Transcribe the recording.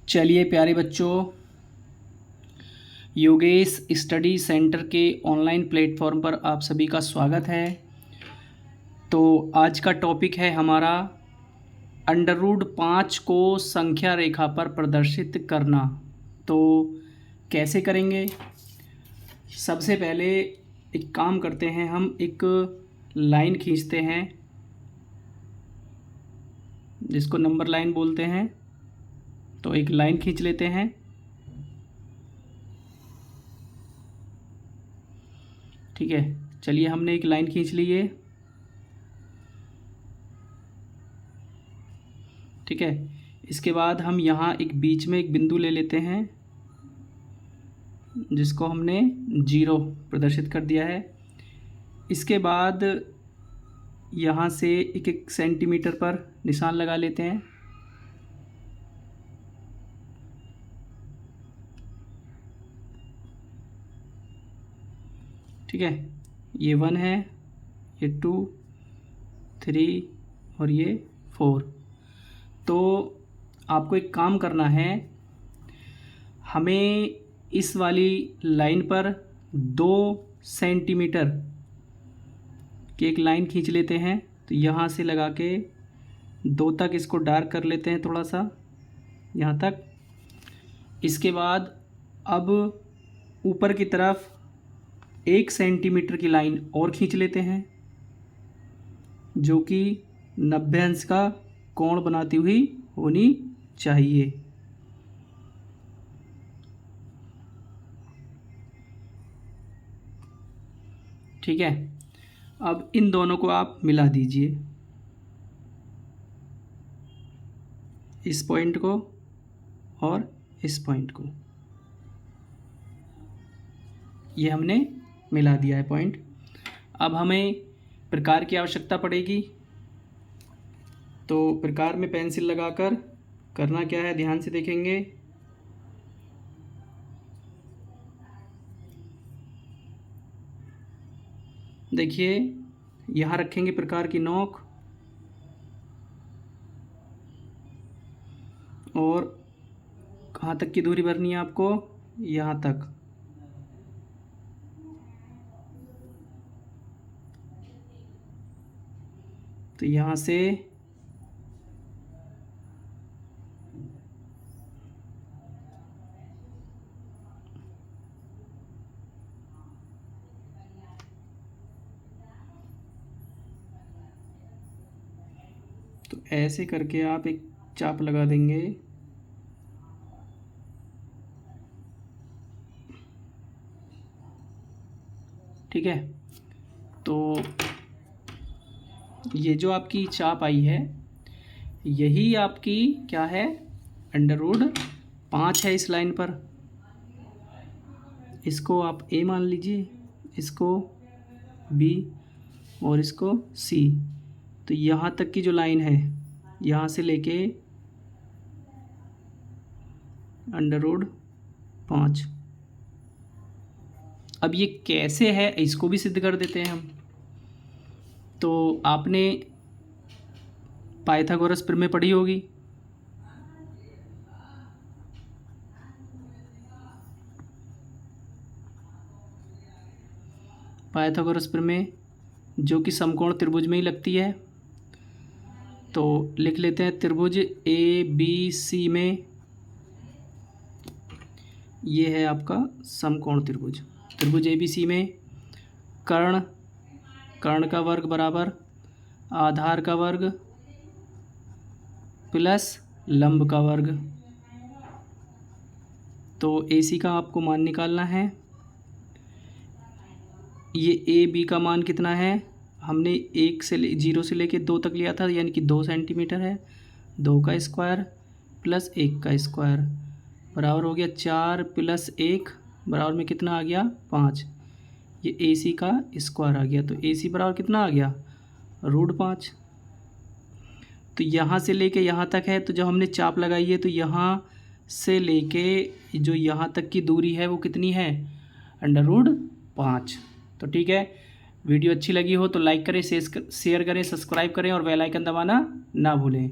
चलिए प्यारे बच्चों, योगेश स्टडी सेंटर के ऑनलाइन प्लेटफॉर्म पर आप सभी का स्वागत है। तो आज का टॉपिक है हमारा √5 को संख्या रेखा पर प्रदर्शित करना। तो कैसे करेंगे? सबसे पहले एक काम करते हैं, हम एक लाइन खींचते हैं जिसको नंबर लाइन बोलते हैं। तो एक लाइन खींच लेते हैं। ठीक है, चलिए हमने एक लाइन खींच ली है। ठीक है, इसके बाद हम यहाँ एक बीच में एक बिंदु ले लेते हैं जिसको हमने 0 प्रदर्शित कर दिया है। इसके बाद यहाँ से 1 सेंटीमीटर पर निशान लगा लेते हैं। ठीक है, ये 1 है, ये 2, 3 और ये 4। तो आपको एक काम करना है, हमें इस वाली लाइन पर 2 सेंटीमीटर की एक लाइन खींच लेते हैं। तो यहाँ से लगा के 2 तक इसको डार्क कर लेते हैं थोड़ा सा, यहाँ तक। इसके बाद अब ऊपर की तरफ 1 सेंटीमीटर की लाइन और खींच लेते हैं जो कि 90 अंश का कोण बनाती हुई होनी चाहिए। ठीक है, अब इन दोनों को आप मिला दीजिए, इस पॉइंट को और इस पॉइंट को। ये हमने मिला दिया है पॉइंट। अब हमें प्रकार की आवश्यकता पड़ेगी। तो प्रकार में पेंसिल लगाकर करना क्या है, ध्यान से देखेंगे। देखिए, यहाँ रखेंगे प्रकार की नोक और कहाँ तक की दूरी भरनी है आपको, यहाँ तक। तो यहाँ से तो ऐसे करके आप एक चाप लगा देंगे। ठीक है, तो ये जो आपकी चाप आई है यही आपकी क्या है, √5 है इस लाइन पर। इसको आप A मान लीजिए, इसको B और इसको C। तो यहाँ तक की जो लाइन है, यहाँ से लेके √5। अब ये कैसे है इसको भी सिद्ध कर देते हैं हम। तो आपने पाइथागोरस प्रमेय पढ़ी होगी। पाइथागोरस प्रमेय जो कि समकोण त्रिभुज में ही लगती है। तो लिख लेते हैं, त्रिभुज ABC में ये है आपका समकोण त्रिभुज। त्रिभुज ABC में कर्ण का वर्ग बराबर आधार का वर्ग प्लस लंब का वर्ग। तो AC का आपको मान निकालना है। ये AB का मान कितना है, हमने 0 से लेके 2 तक लिया था, यानी कि 2 सेंटीमीटर है। 2 का स्क्वायर प्लस 1 का स्क्वायर बराबर हो गया 4 प्लस 1 बराबर में कितना आ गया, 5। ये AC का स्क्वायर आ गया। तो AC बराबर कितना आ गया, √5। तो यहाँ से लेके यहाँ तक है। तो जब हमने चाप लगाई है तो यहाँ से लेके जो यहाँ तक की दूरी है वो कितनी है, √5। तो ठीक है, वीडियो अच्छी लगी हो तो लाइक करें, शेयर करें, सब्सक्राइब करें और बेल आइकन दबाना ना भूलें।